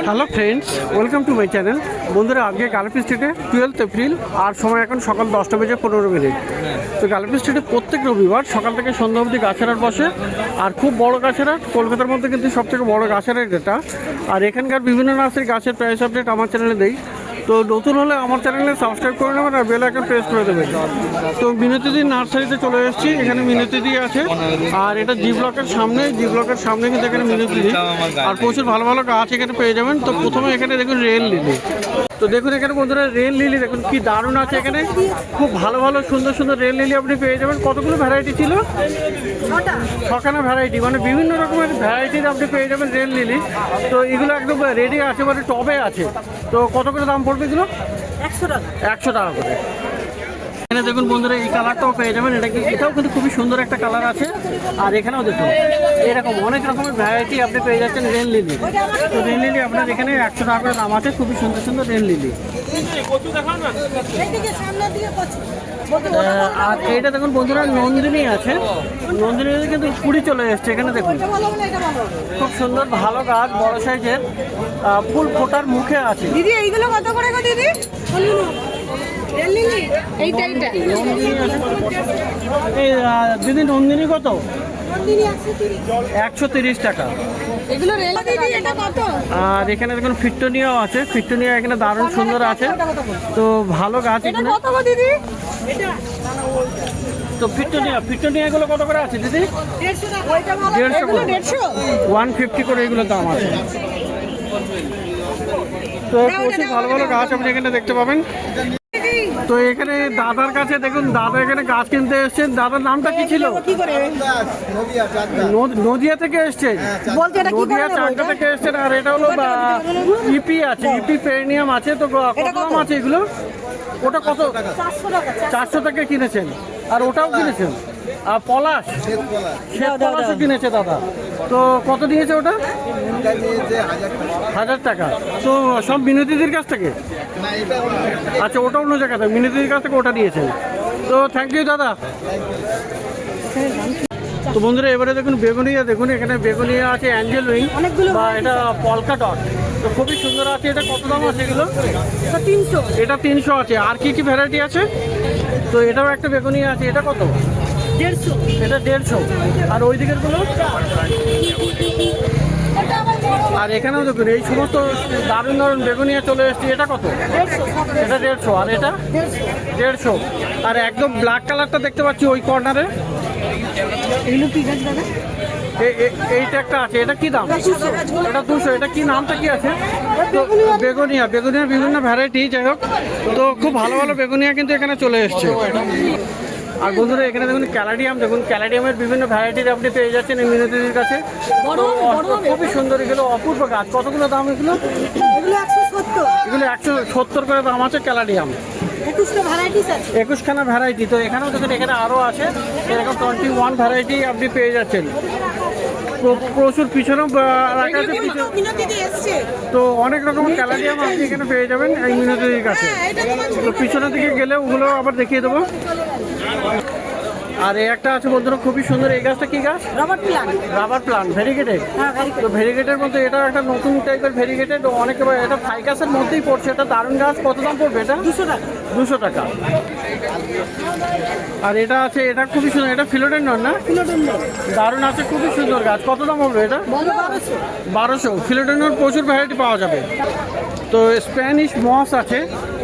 Hello friends, welcome to my channel. বন্ধুরা, আজকে গালাপি স্ট্রিটে 12 এপ্রিল আর সময় এখন সকাল 10:15 তো গালাপি স্ট্রিটে প্রত্যেক রবিবার সকাল থেকে সন্ধ্যা অবধি গাছের হাট বসে। আর খুব বড় গাছের হাট, কলকাতার মধ্যে কিন্তু সবথেকে বড় গাছের হাট এটা। আর এখানকার বিভিন্ন নার্সারি গাছের প্রাইস আপডেট আমার চ্যানেলে দেই। তো নতুন হলে আমার চ্যানেলে সাবস্ক্রাইব করে নেবেন আর বেল আইকন প্রেস করে দেবেন। তো মিনতিদি নার্সারিতে চলে এসেছি। এখানে মিনতিদি আছে আর এটা জি ব্লকের সামনে কিন্তু এখানে মিনতিদি আর প্রচুর ভালো ভালো গাছ এখানে পেয়ে যাবেন। তো প্রথমে এখানে দেখুন রেল লিলি। তো দেখুন এখানে বন্ধুরা রেল লিলি দেখুন কি দারুণ আছে। এখানে খুব ভালো ভালো সুন্দর সুন্দর রেল লিলি আপনি পেয়ে যাবেন। কতগুলো ভ্যারাইটি ছিল? 6খানা ভ্যারাইটি, মানে বিভিন্ন রকমের ভ্যারাইটির আপনি পেয়ে যাবেন রেল লিলি। তো এগুলো একদম রেডি আছে, মানে টবে আছে। তো কত করে দাম পড়বে এগুলো? 100 টাকা করে। এখানে দেখুন বন্ধুরা এই কালারটাও পেয়ে যাবেন। এটাও কিন্তু খুবই সুন্দর একটা কালার আছে। আর এখানেও দেখুন এরকম অনেক রকমের ভ্যারাইটি আপনি পেয়ে যাচ্ছেন রেল লিলি। তো রেল লিলি আপনার এখানে 100 টাকা করে দাম আছে। খুবই সুন্দর সুন্দর রেল লিলি। আর এইটা দেখুন বন্ধুরা নন্দিনী আছে। নন্দিনী কিন্তু কুড়ি চলে এসছে। এখানে দেখুন খুব সুন্দর ভালো গাছ, বড় সাইজের, ফুল ফোটার মুখে আছে। দিদি এইগুলো কত করে গো দিদি? দিদি নন্দিনী কত? 130 টাকা। আর এখানে দেখুন ফিট্টোনিয়াও আছে। ফিট্টোনিয়া এখানে দারুণ সুন্দর আছে। তো ভালো গাছ এখানে। তো ফিট্টোনিয়া এগুলো কত করে আছে দিদি? 150 করে এগুলো দাম আছে। তো প্রচুর ভালো ভালো গাছ আপনি এখানে দেখতে পাবেন। তো এখানে দাদার কাছে দেখুন, দাদা এখানে গাছ কিনতে এসছেন। দাদার নামটা কি ছিল? নদিয়া থেকে এসছেন, নদিয়া চাকদা থেকে এসছেন। আর এটা হলো ইপি আছে, ইপি পেরিনিয়াম আছে। তো কত দাম আছে এগুলো? ওটা কত? 400 টাকা কিনেছেন। আর ওটাও কিনেছেন? আর পলাশ, পলাশও কিনেছে দাদা। তো কত দিয়েছে ওটা? 1000 টাকা। তো সব মিনতিদির কাছ থেকে? আচ্ছা, ওটা অন্য জায়গা থেকে মিনতিদির কাছ থেকে ওটা দিয়েছেন। তো থ্যাংক ইউ দাদা। তো বন্ধুরা এবারে দেখুন বেগুনিয়া। দেখুন এখানে বেগুনিয়া আছে, অ্যাঞ্জেল উইং বা এটা পলকা ডট। তো খুবই সুন্দর আছে। এটা কত দাম আছে এগুলো? 300। এটা 300 আছে। আর কি কি ভ্যারাইটি আছে? তো এটাও একটা বেগুনিয়া আছে। এটা কত? 150। এটা 150। আর ওই দিকের গুলো? আর এখানেও দেখুন এই সমস্ত দারুণ দারুণ বেগুনিয়া চলে এসছে। এটা কত? এটা 150। আর এটা 150। আর একদম ব্ল্যাক কালারটা দেখতে পাচ্ছি ওই কর্নারে, এইগুলো কি গাছ দাদা? এইটা একটা আছে। এটা কি দাম? এটা 200। এটা কি নামটা কি আছে? তো বেগুনিয়ার বিভিন্ন ভ্যারাইটি। যাই হোক, তো খুব ভালো ভালো বেগুনিয়া কিন্তু এখানে চলে এসছে। আর বন্ধুরা এখানে দেখুন ক্যালাডিয়াম। দেখুন ক্যালাডিয়ামের বিভিন্ন ভ্যারাইটির আপনি পেয়ে যাচ্ছেন এই মিনতিদির কাছে। খুবই সুন্দর, এগুলো অপূর্ব গাছ। কতগুলো দাম এগুলো? এগুলো 170 করে দাম আছে ক্যালাডিয়াম। 21খানা ভ্যারাইটি। তো এখানেও দেখুন এখানে আরও আছে এরকম 21 ভ্যারাইটি আপনি পেয়ে যাচ্ছেন। প্রচুর পিছনেও রাখা আছে। তো অনেক রকমের ক্যালাডিয়াম আপনি এখানে পেয়ে যাবেন এই মিনতিদির কাছে। তো পিছনের দিকে গেলে ওগুলো আবার দেখিয়ে দেবো। আর এই একটা আছে বন্ধুরা খুবই সুন্দর। এই গাছটা কি গাছ? Rubber plant variegated. তো ভেরিগেটের মধ্যে এটা একটা নতুন টাইপের ভেরিগেটেড। অনেক এটা ফাইকাসের মধ্যেই পড়ছে। এটা দারুণ গাছ। কত দাম পড়বে এটা? 200 টাকা। আর এটা আছে, এটা খুবই সুন্দর। এটা ফিলোডেন্ড্রন না? দারুণ আছে, খুবই সুন্দর গাছ। কত দাম হবে এটা? 1200। ফিলোডেন্ড্রন প্রচুর ভ্যারাইটি পাওয়া যাবে। তো স্প্যানিশ মস আছে,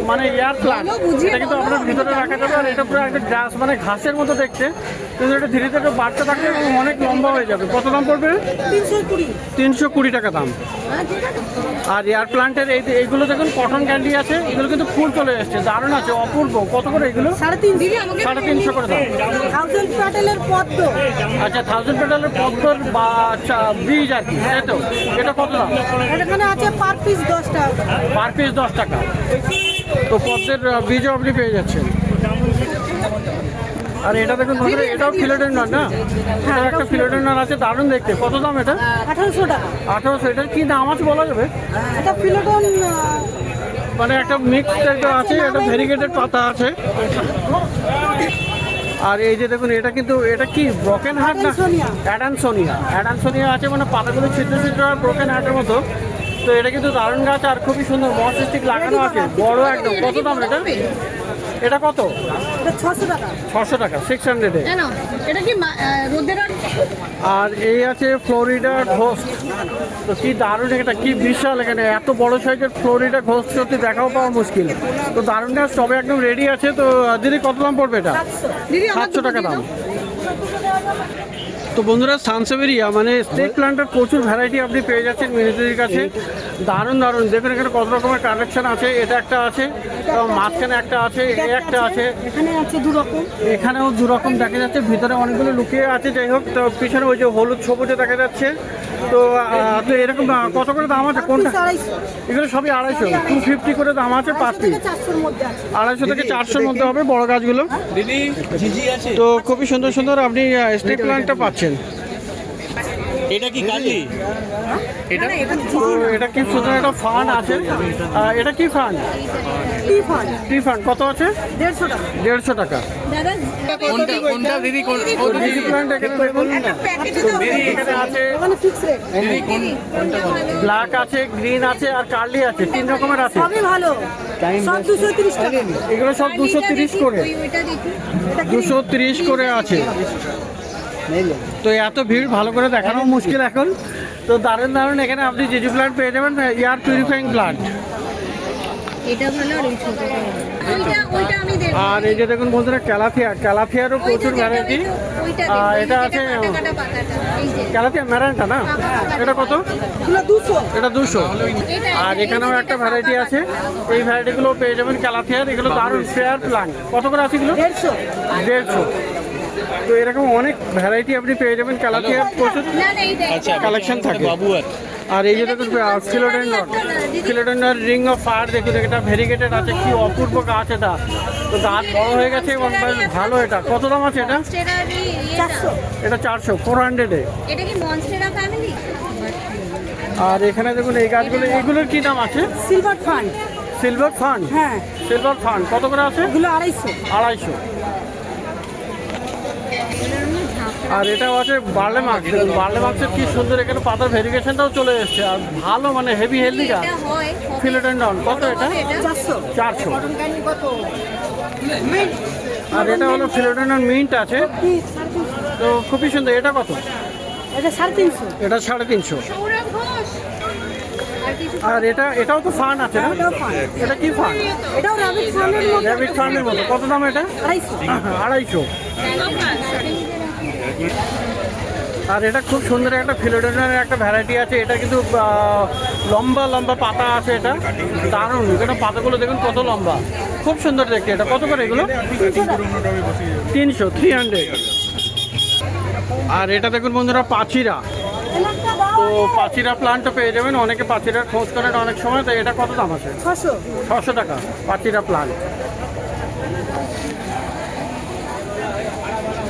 মানে এয়ার প্লান্ট। এটা কিন্তু আপনার ভিতরে রাখা যাবে। আর এটা পুরো একটা গাছ, মানে ঘাসের মতো দেখতে। কিন্তু এটা ধীরে ধীরে বাড়তে থাকবে এবং অনেক লম্বা হয়ে যাবে। কত দাম পড়বে? 320 টাকা দাম। আর এয়ার প্লান্টের এইগুলো দেখুন কটন ক্যান্ডি আছে। এগুলো কিন্তু ফুল চলে এসছে, দারুণ আছে, অপূর্ব। কত করে এগুলো? 350 করে দাম। 1000 পেটালের পদ্ম। আচ্ছা, 1000 পেটালের পদ্মর বা বীজ আর কি, তাই তো? এটা কত দাম? এখানে আছে পার পিস 10 টাকা। পার পিস 10 টাকা। তো পদ্মের বীজও আপনি পেয়ে যাচ্ছেন। আর এটা দেখুন বন্ধুরা, এটাও ফিলোডেন্ড্রন না? এটা একটা ফিলোডেন্ড্রন আছে, দারুণ দেখতে। কত দাম এটা? 1800 টাকা। 1800। এটার কি নাম আছে বলা যাবে? এটা ফিলোডেন্ড্রন, মানে একটা মিক্স টাইপের আছে। এটা ভেরিগেটেড পাতা আছে। আর এই যে দেখুন এটা কিন্তু, এটা কি ব্রোকেন হার্ট না? অ্যাডানসোনিয়া আছে, মানে পাতাগুলো ছিদ্র ছিদ্র আর ব্রোকেন হার্টের মতো। তো এটা কিন্তু দারুণ গাছ আর খুবই সুন্দর মসজিস্টিক লাগানো আছে, বড় একদম। কত দাম এটা? এটা কত? এটা 600 টাকা। 600 টাকা, 600 এ। এটা কি রোদের আর এই আছে ফ্লোরিডা ঘোস্ট। তো কি দারুণ, এটা কি বিশাল, এখানে এত বড় সাইজের ফ্লোরিডা ঘোস্ট সত্যি দেখাও পাওয়া মুশকিল। তো দারুণ গাছ সবে একদম রেডি আছে। তো দিদি কত দাম পড়বে এটা? 700 টাকা দাম। তো বন্ধুরা সানসেভেরিয়া মানে স্নেক প্ল্যান্টের প্রচুর ভ্যারাইটি আপনি পেয়ে যাচ্ছেন মিনিদিদির কাছে। দারুণ দারুণ দেখুন এখানে কত রকমের কালেকশন আছে। এটা একটা আছে, এবং মাঝখানে একটা আছে, এই একটা আছে, এখানে আছে দু রকম, এখানেও দু রকম দেখা যাচ্ছে। ভিতরে অনেকগুলো লুকিয়ে আছে। যাই হোক, তো পিছনে ওই যে হলুদ সবুজে দেখা যাচ্ছে। তো তো এরকম কত করে দাম আছে কোনটা? 250 এগুলো সবই 250, 250 করে দাম আছে পার পিস। 400 মধ্যে আছে। 250 থেকে 400-র মধ্যে হবে বড় গাছগুলো। দিদি ঝিঝি আছে। তো খুবই সুন্দর সুন্দর আপনি স্নেক প্ল্যান্টটা পাচ্ছেন। এটা কি কালি? এটা তো এটা কি সুন্দর একটা ফান্ড আছে। এটা কি ফান্ড? টি ফান্ড কত আছে? 150 টাকা। 150 টাকা। দাদা কোনটা কোনটা দিদি কোন ডিজি প্ল্যান্ট এখানে দেখুন। দিদি এখানে আছে, মানে ফিক্স রেট। দিদি কোন ব্ল্যাক আছে, গ্রিন আছে আর কার্লি আছে, 3 রকমের আছে। সবই ভালো, সব 230 টাকা। এগুলো সব 230 করে, 230 করে আছে। তো এত ভিড় ভালো করে দেখানো মুশকিল এখন। তো দারুণ দারুণ এখানে আপনি জিজি প্ল্যান্ট পেয়ে যাবেন, এয়ার পিউরিফাইং প্ল্যান্ট। এটা ভালো আর এই ছোট ওইটা আমি দেব। আর এই যে দেখুন বন্ধুরা ক্যালাথিয়ারও প্রচুর ভ্যারাইটি। এটা আছে কাটা পাতাটা এই যে ক্যালাথিয়া ম্যারানটা না? এটা কত? এগুলো 200। এটা 200। আর এখানেও একটা ভ্যারাইটি আছে, এই ভ্যারাইটিগুলো পেয়ে যাবেন ক্যালাথিয়ার। এগুলো দারুণ ফেয়ার প্ল্যান্ট। কত করে আছে এগুলো? 150। 150। তো এরকম অনেক ভ্যারাইটি আপনি পেয়ে যাবেন ক্যালাথিয়ার, প্রচুর না না এইটা আচ্ছা কালেকশন থাকে। বাবু আর আর এই যে দেখুন ফিলোডেন্ডর রিং অফ ফায়ার, দেখুন এটা ভেরিগেটেড আছে, কি অপূর্ব গাছ এটা। তো গাছ বড় হয়ে গেছে এবং বেশ ভালো। এটা কত দাম আছে এটা? মনস্টেরারি 400। এটা 400, 400 এ। এটা কি মনস্টেরা ফ্যামিলি? আর এখানে দেখুন এই গাছগুলো, এগুলোর কি দাম আছে? Silver fund. Silver fund. হ্যাঁ, সিলভার ফান্ড কত করে আছে? এগুলো 250। 250। আর এটাও আছে বার্লে মার্কস। দেখুন বার্লে মার্কসের কি সুন্দর, এখানে পাতার ভেরিগেশনটাও চলে এসছে। আর ভালো মানে হেভি হেলদি গাছ। এটা হয় ফিলোডেন্ডন কত এটা? 400। 400। আর এটা হলো ফিলোডেন্ডন মিন্ট আছে। তো খুবই সুন্দর। এটা কত? এটা 350। এটা 350। সৌরভ ঘোষ আর কিছু আর এটাও তো ফান্ড আছে না? এটাও ফান্ড। এটা কি ফান্ড? এটাও রাবিট ফান্ডের মধ্যে। র্যাবিট ফান্ডের মতো। কত দাম এটা? 250। 250। আর এটা খুব সুন্দর একটা ফিলোডেন্ডনের একটা ভ্যারাইটি আছে। এটা কিন্তু লম্বা লম্বা পাতা আছে। এটা দারুণ, এটা পাতাগুলো দেখুন কত লম্বা, খুব সুন্দর দেখতে। এটা কত করে এগুলো? 300, 300। আর এটা দেখুন বন্ধুরা পাচিরা। তো পাচিরা প্লান্টও পেয়ে যাবেন। অনেকে পাচিরার খোঁজ করেন অনেক সময়। তো এটা কত দাম আছে? 600। 600 টাকা পাচিরা প্লান্ট।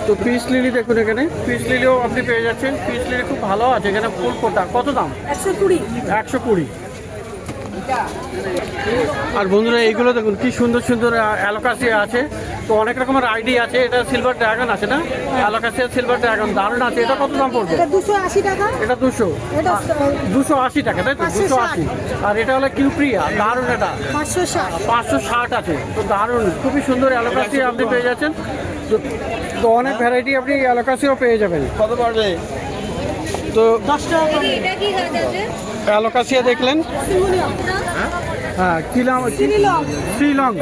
তো পিস লিলি দেখুন, এখানে পিস লিলিও আপনি পেয়ে যাচ্ছেন। পিস লিলি খুব ভালো আছে, এখানে ফুল ফোটা। কত দাম? 120। 120। আর বন্ধুরা এইগুলো দেখুন কি সুন্দর সুন্দর অ্যালোকাসিয়া আছে। তো অনেক রকমের আইডি আছে। এটা সিলভার ড্রাগন আছে না? অ্যালোকাসিয়া সিলভার ড্রাগন দারুণ আছে। এটা কত দাম পড়বে? এটা 280 টাকা। এটা 200। এটা 280 টাকা, তাই তো? 280। আর এটা হলো কিউপ্রিয়া, দারুণ। এটা 560। 560 আছে। তো দারুণ, খুবই সুন্দর অ্যালোকাসিয়া আপনি পেয়ে যাচ্ছেন। তো অনেক ভ্যারাইটি আপনি অ্যালোকাসিয়াও পেয়ে যাবেন। কত পারবে? তো 10 টাকা। এটা কি গাছ আছে? অ্যালোকাসিয়া দেখলেন। সিমোনিয়াম। হ্যাঁ, কি নাম? সিনিলং। শ্রীলং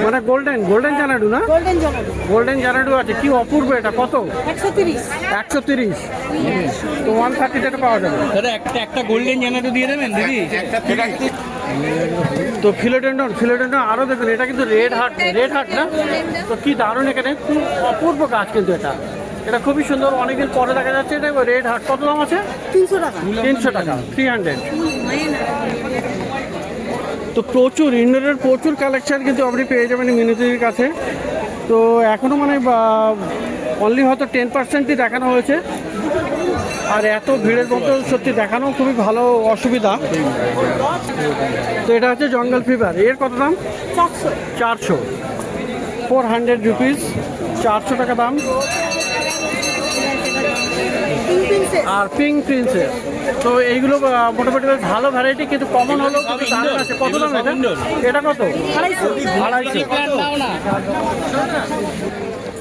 মানে গোল্ডেন জানাডু না? গোল্ডেন জনাডু। গোল্ডেন জানাডু আছে, কি অপূর্ব। এটা কত? 130। 130। তো 130 টাকা পাওয়া যাবে। দাদা একটা গোল্ডেন জানাটো দিয়ে দেবেন দিদি। তো ফিলোডেন্ডন আরও দেখুন, এটা কিন্তু রেড হার্ট না? তো কি দারুণ, এখানে খুব অপূর্ব গাছ কিন্তু এটা খুবই সুন্দর। অনেকদিন পরে দেখা যাচ্ছে। এটা রেড হার্ট কত দাম আছে? 300 টাকা। 300 টাকা, 300। তো প্রচুর ইনডোরের প্রচুর কালেকশন কিন্তু আপনি পেয়ে যাবেন মিনিদির কাছে। তো এখনও মানে অনলি হয়তো 10%ই দেখানো হয়েছে। আর এত ভিড়ের মধ্যে সত্যি দেখানো খুবই ভালো অসুবিধা। তো এটা হচ্ছে জঙ্গল ফিভার। এর কত দাম? 400। 400, 400 রুপিস, 400 টাকা দাম। Pink princess. আর পিঙ্ক প্রিন্সেস তো এইগুলো মোটামুটি বেশ ভালো ভ্যারাইটি, কিন্তু কমন হলো কিন্তু দারুণ আছে। কত দাম এটা? এটা কত? 250।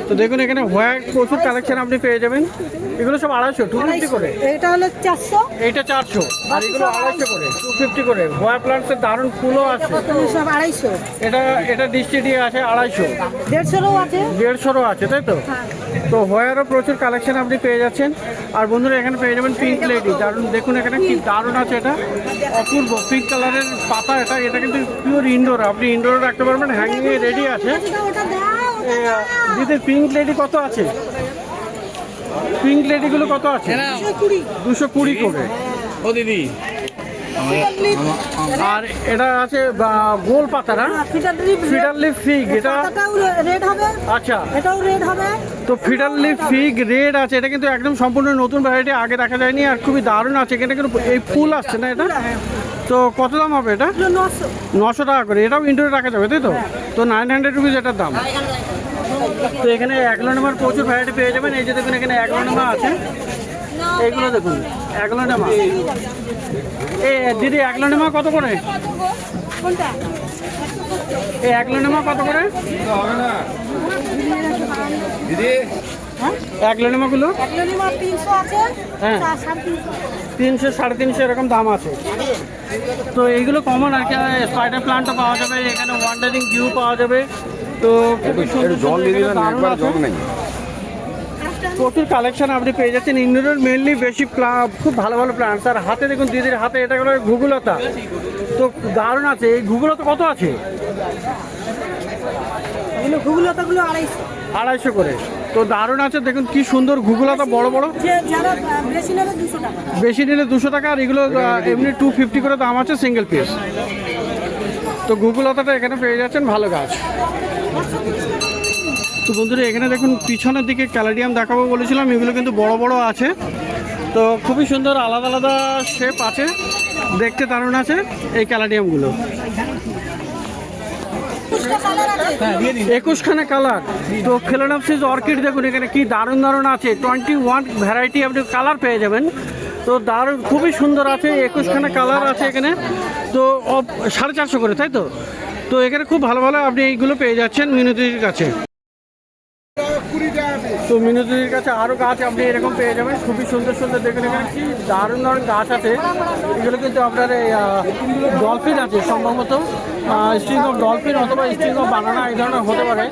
তো দেখুন এখানে হোয়াইট প্রচুর কালেকশন আপনি পেয়ে যাবেন। এগুলো সব 250, 250 করে। এটা হলো 400, এইটা 400 আর এগুলো 250 করে, 250 করে। হোয়া প্লান্টসের দারুণ ফুলও আছে। সব 250, এটা ডিস্ট্রিক্ট আছে 250, 150 আছে। 150 আছে, তাই তো? তো হোয়ারও প্রচুর কালেকশন আপনি পেয়ে যাচ্ছেন। আর বন্ধুরা এখানে পেয়ে যাবেন পিঙ্ক লেডি, দারুণ দেখুন এখানে কি দারুণ আছে। এটা অপূর্ব পিঙ্ক কালারের পাতা। এটা কিন্তু পিওর ইনডোর, আপনি ইনডোরে রাখতে পারবেন, হ্যাঙ্গিংয়ে রেডি আছে। ওটা দাও। দিদি পিঙ্ক লেডি কত আছে? পিঙ্ক লেডিগুলো কত আছে? 220 করে। ও দিদি আর এটা আছে গোল পাতা না, ফিডার লিফ ফিগ। এটা রেড হবে। আচ্ছা, এটাও রেড হবে। তো ফিডার লিফ ফিগ রেড আছে। এটা কিন্তু একদম সম্পূর্ণ নতুন ভ্যারাইটি, আগে দেখা যায়নি আর খুবই দারুণ আছে। এখানে কিন্তু এই ফুল আসছে না এটা। তো কত দাম হবে এটা? 900 টাকা করে। এটাও ইনডোরে রাখা যাবে, তাই তো? তো 900 রুপিস এটার দাম। তো এখানে অ্যাগলোনেমার প্রচুর ভ্যারাইটি পেয়ে যাবেন। এই যে দেখুন এখানে অ্যাগলোনেমা আছে, এইগুলো দেখুন অ্যাগলোনেমা। এই দিদি অ্যাগলোনেমা কত করে? কোনটা? এই অ্যাগলোনেমা কত করে? অ্যাগলোনেমাগুলো অ্যাগ্লোনিমা 300 আছে। হ্যাঁ। 300, 350 এরকম দাম আছে। তো এইগুলো কমন আর কি। স্পাইডার প্লান্টও পাওয়া যাবে এখানে, ওয়ান্ডারিং ভিউ পাওয়া যাবে। তো খুবই সুন্দর সুন্দর দারুণ আছে। প্রচুর কালেকশন আপনি পেয়ে যাচ্ছেন। ইনডোরের মেনলি বেশি খুব ভালো ভালো প্লান্টস। আর হাতে দেখুন দিদির হাতে, এটা হলো ঘুঘুলতা। তো দারুণ আছে। এই ঘুঘুলতা কত আছে? এগুলো ঘুঘুলতাগুলো 250। 250 করে। তো দারুণ আছে, দেখুন কি সুন্দর ঘুঘুলতা, বড় বড়। যারা বেশি নেবে 200 টাকা। বেশি নিলে 200 টাকা। আর এগুলো এমনি 250 করে দাম আছে সিঙ্গেল পিস। তো ঘুঘুলতাটা এখানে পেয়ে যাচ্ছেন, ভালো গাছ। তো বন্ধুরা এখানে দেখুন পিছনের দিকে ক্যালাডিয়াম দেখাবো বলেছিলাম, এগুলো কিন্তু বড় বড় আছে। তো খুবই সুন্দর আলাদা আলাদা শেপ আছে, দেখতে দারুণ আছে এই ক্যালাডিয়ামগুলো। 21খানা কালার। তো ফেলোনাপসিস অর্কিড দেখুন এখানে কি দারুণ দারুণ আছে। 21 ভ্যারাইটি আপনি কালার পেয়ে যাবেন। তো দারুণ খুবই সুন্দর আছে। 21খানা কালার আছে এখানে। তো 450 করে, তাই তো? তো এখানে খুব ভালো ভালো আপনি এইগুলো পেয়ে যাচ্ছেন মিনতির কাছে। তো মিনতির কাছে আরও গাছ আপনি এরকম পেয়ে যাবেন, খুবই সুন্দর সুন্দর। দেখুন এখানে কি দারুণ দারুণ গাছ আছে। এগুলো কিন্তু আপনার ডলফিন আছে সম্ভবত, স্ট্রিং অফ ডলফিন অথবা স্ট্রিং অফ বানানা এই ধরনের হতে পারে।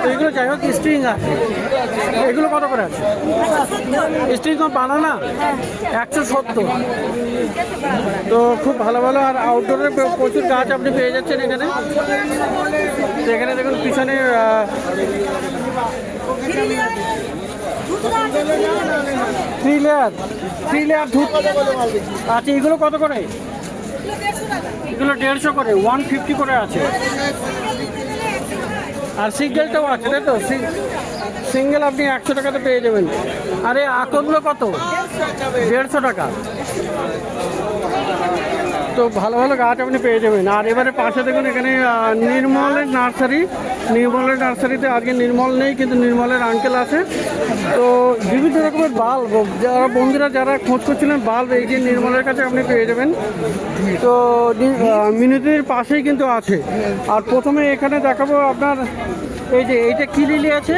তো এগুলো যাই হোক স্ট্রিং আছে। এগুলো কত করে আছে? স্ট্রিং অফ বানানা 170। তো খুব ভালো ভালো। আর আউটডোরের প্রচুর গাছ আপনি পেয়ে যাচ্ছেন এখানে। তো এখানে দেখুন পিছনে 3 লেয়ার ধূপ। আচ্ছা, এগুলো কত করে? এগুলো 150 করে, 150 করে আছে। আর সিঙ্গেলটাও আছে, তাই তো? সিঙ্গেল আপনি 100 টাকাতে পেয়ে যাবেন। আরে আকরগুলো কত? 150 টাকা। তো ভালো ভালো গাছ আপনি পেয়ে যাবেন। আর এবারে পাশে দেখুন এখানে নির্মলের নার্সারি। নির্মলের নার্সারিতে আজকে নির্মল নেই, কিন্তু নির্মলের আঙ্কেল আছে। তো বিভিন্ন রকমের বাল্ব, যারা বন্ধুরা যারা খোঁজ করছিলেন বাল্ব, এই যে নির্মলের কাছে আপনি পেয়ে যাবেন। তো মিনতির পাশেই কিন্তু আছে। আর প্রথমে এখানে দেখাবো আপনার এই যে এইটা কি লিলি আছে?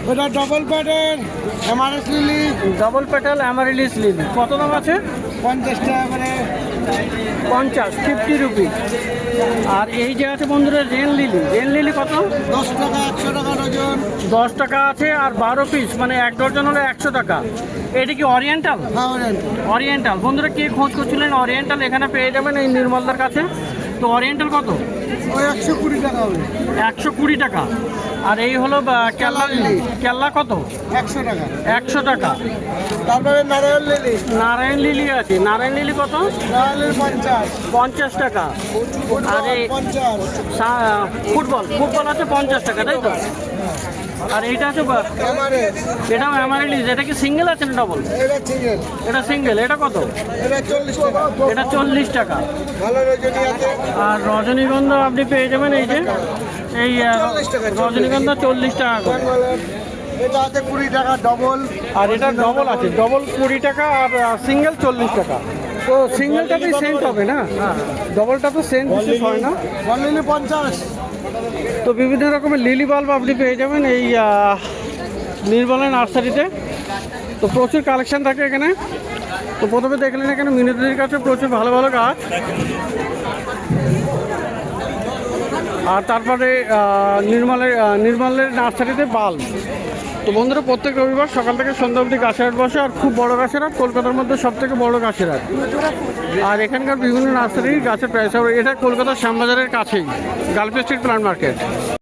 ওটা double petal amaryllis lily. Double petal amaryllis lily কত দাম আছে? 50 টাকা করে। 50 রুপি। আর এই যে আছে বন্ধুরা রেন লিলি কত? 10 টাকা, 100 টাকা ডজন। 10 টাকা আছে। আর 12 পিস মানে 1 ডজন হলে 100 টাকা। এটা কি অরিয়েন্টাল? অরিয়েন্টাল। বন্ধুরা কে খোঁজ করছিলেন অরিয়েন্টাল, এখানে পেয়ে যাবেন এই নির্মলদার কাছে। তো অরিয়েন্টাল কত? ওই 120 টাকা হবে। 120 টাকা। আর এই হলো কেল্লা লিলি। কেল্লা কত? 100 টাকা। 100 টাকা। তারপরে নারায়ণ লিলি। নারায়ণ লিলি আছে। নারায়ণ লিলি কত? নারায়ণ লিলি 50। 50 টাকা। আর এই 50। ফুটবল আছে 50 টাকা, তাই তো? আর এইটা আছে এমারেস। এটাও অ্যামারিলিস। এটা কি সিঙ্গেল আছে না ডবল? এটা সিঙ্গেল। এটা সিঙ্গেল। এটা কত? এটা 40 টাকা। এটা 40 টাকা। ভালো রজনী আছে। আর রজনীগন্ধা আপনি পেয়ে যাবেন এই যে এই রজনীগন্ধা 40 টাকা করে। এটা আছে 20 টাকা ডবল। আর এটা ডবল আছে, ডবল 20 টাকা আর সিঙ্গেল 40 টাকা। তো সিঙ্গেলটাতেই সেন্ট হবে না, ডবলটা তো সেন্ট বিশেষ হয় না। অনলি 50। তো বিভিন্ন রকমের লিলি বাল্ব আপনি পেয়ে যাবেন এই নির্মলা নার্সারিতে। তো প্রচুর কালেকশন থাকে এখানে। তো প্রথমে দেখলেন এখানে মিনতির কাছে প্রচুর ভালো ভালো গাছ, আর তারপরে নির্মলের নার্সারিতে বাল্ব। তো বন্ধুরা, প্রত্যেক রবিবার সকাল থেকে সন্ধ্যা অবধি গাছের হাট বসে, আর খুব বড় গাছের হাট, কলকাতার মধ্যে সব থেকে বড় গাছের হাট। আর এখানকার বিভিন্ন নার্সারির গাছের প্রাইস, এটা কলকাতার শ্যামবাজারের কাছেই, গার্লফ স্ট্রিট প্লান্ট মার্কেট।